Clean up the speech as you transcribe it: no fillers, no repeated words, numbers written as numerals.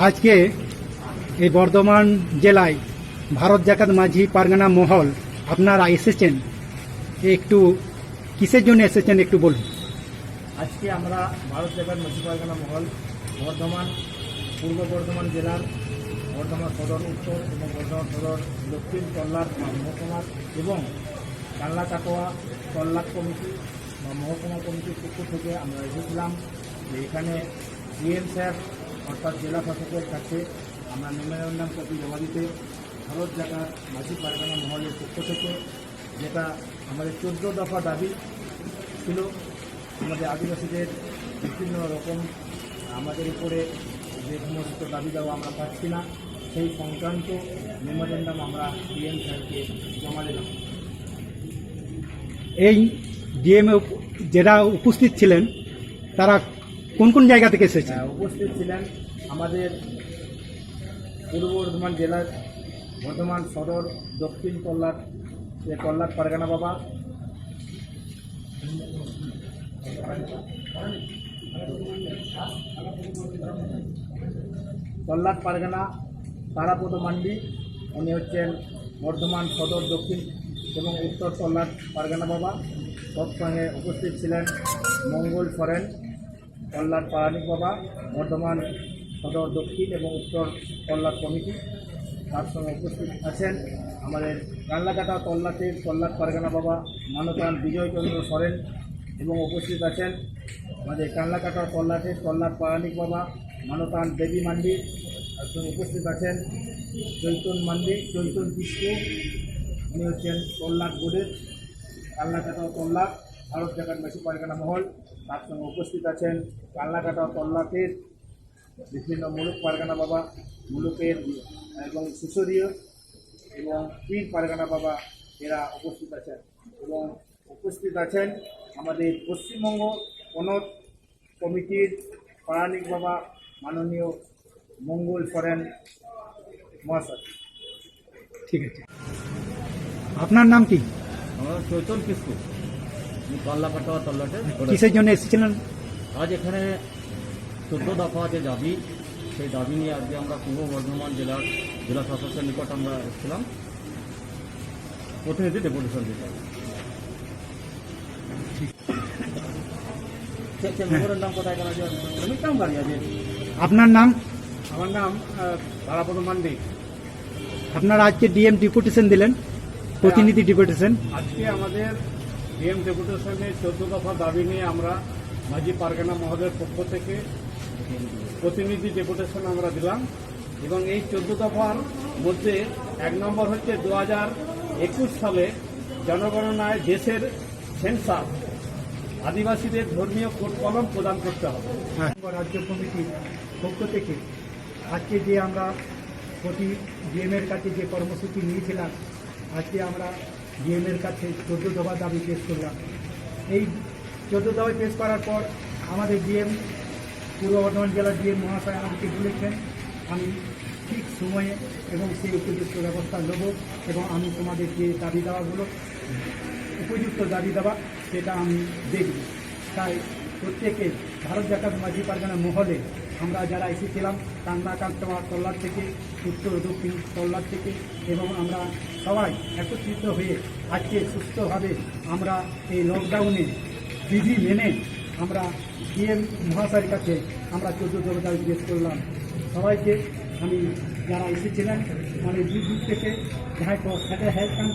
আজকে এই বর্ধমান জেলায় ভারত জাকাত মাঝি পারগানা মহল আপনারা এসেছেন, একটু কিসের জন্য এসেছেন একটু বলুন। আজকে আমরা ভারত জাকাত মাঝি পারগানা মহল বর্ধমান পূর্ব বর্ধমান জেলার বর্ধমান সদর উত্তর এবং বর্ধমান সদর দক্ষিণ তল্লাট মহকুমা এবং কাল্লা কাটোয়া তল্লাট কমিটি বা মহকুমা কমিটির পক্ষ থেকে আমরা এসেছিলাম যে এখানে ডিএম স্যার অর্থাৎ জেলা শাসকের কাছে আমরা মেমোরেন্ডাম কপি জমা দিতে ভারত জাকাত মাঝি পারগানা মহলের পক্ষ থেকে, যেটা আমাদের 14 দফা দাবি ছিল। আমাদের আদিবাসীদের বিভিন্ন রকম আমাদের উপরে যে সমস্ত দাবি দেওয়া আমরা পাচ্ছি না, সেই সংক্রান্ত মেমোরেন্ডাম আমরা ডিএম স্যারকে জমা দিলাম। এই ডিএম যারা উপস্থিত ছিলেন তারা কোন কোন জায়গা থেকে এসেছেন? উপস্থিত ছিলেন আমাদের পূর্ব বর্ধমান জেলার বর্ধমান সদর দক্ষিণ তল্লাট পারগানা বাবা, তল্লাট পারগানা তারাপদ মান্ডি, উনি হচ্ছেন বর্ধমান সদর দক্ষিণ এবং উত্তর তল্লাট পারগানা বাবা। তৎসঙ্গে উপস্থিত ছিলেন মঙ্গল সরেন তল্লাট পারানিক বাবা, বর্ধমান সদর দক্ষিণ এবং উত্তর তল্লাট কমিটি। তার সঙ্গে উপস্থিত আছেন আমাদের কাল্লাকাটা তল্লাটের তল্লাট পারগানা বাবা মানতান বিজয়চন্দ্র সরেন এবং উপস্থিত আছেন আমাদের কাল্লাকাটা তল্লাটের তল্লাট পারানিক বাবা মানতান দেবী মান্ডি। তার সঙ্গে উপস্থিত আছেন চৈতন কিস্কু, উনি হচ্ছেন তল্লাট বোর্ডের কাল্লাকাটা তল্লাট ভারত জাকাত মাঝি পারগানা মহল। তার সঙ্গে উপস্থিত আছেন কাল্লাকাটা তল্লাটের বিভিন্ন মুলুক পারগানা বাবা, মুলুকের এবং সুসরীয় এবং পীর পারগানা বাবা, এরা উপস্থিত আছেন। এবং উপস্থিত আছেন আমাদের পশ্চিমবঙ্গ অনট কমিটির পারানিক বাবা মাননীয় মঙ্গল সরেন মহাশয়। ঠিক আছে, আপনার নাম কি? আমার চৈতন কিস্কু, কাল্লাকাটা তল্লাটে। কিসের জন্য এসেছিলেন? আজ এখানে 14 দফা যে দাবি, সেই দাবি নিয়ে আজকে আমরা পূর্ব বর্ধমান জেলা শাসকের নিকট আমরা এসেছিলাম প্রতিনিধি ডেপুটেশন দিতে। নাম কোথায় কেন আপনার নাম? আমার নাম তারাপদ মান্ডি। আপনারা আজকে ডিএম ডেপুটেশন দিলেন, প্রতিনিধি ডেপুটেশন। আজকে আমাদের ডিএম ডেপুটেশনের 14 দফা দাবি নিয়ে আমরা মাঝি পারগানা মহলের পক্ষ থেকে প্রতিনিধি ডেপুটেশন আমরা দিলাম। এবং এই 14 দফার মধ্যে 1 নম্বর হচ্ছে 2021 সালে জনগণনায় দেশের সেন্সাস আদিবাসীদের ধর্মীয় কোড কলম প্রদান করতে হবে। রাজ্য কমিটির পক্ষ থেকে আজকে যে আমরা প্রতি ডিএমের কাছে যে কর্মসূচি নিয়েছিলাম, আজকে আমরা ডিএমের কাছে 14 দফা দাবি পেশ করলাম। এই 14 দফা পেশ করার পর আমাদের ডিএম পূর্ব বর্ধমান জেলার ডিএম মহাশয় আমাকে বলেছেন আমি ঠিক সময়ে এবং সেই উপযুক্ত ব্যবস্থা নেব এবং আমি তোমাদের যে দাবি দেওয়াগুলো উপযুক্ত দাবি দেওয়া সেটা আমি দেখব। তাই প্রত্যেকে ভারত জাকাত মাঝি পারগানা মহলে আমরা যারা এসেছিলাম কান্নাকাটোয়া তল্লাট থেকে, উত্তর দক্ষিণ তল্লাট থেকে, এবং আমরা সবাই একত্রিত হয়ে আজকে সুস্থভাবে আমরা এই লকডাউনে বিধি মেনে আমরা ডিএম মহাশয়ের কাছে আমরা 14 দফা দাবি পেশ করলাম। সবাইকে আমি যারা এসেছিলেন মানে দূর দূর থেকে যাই তো সেটা হেল্প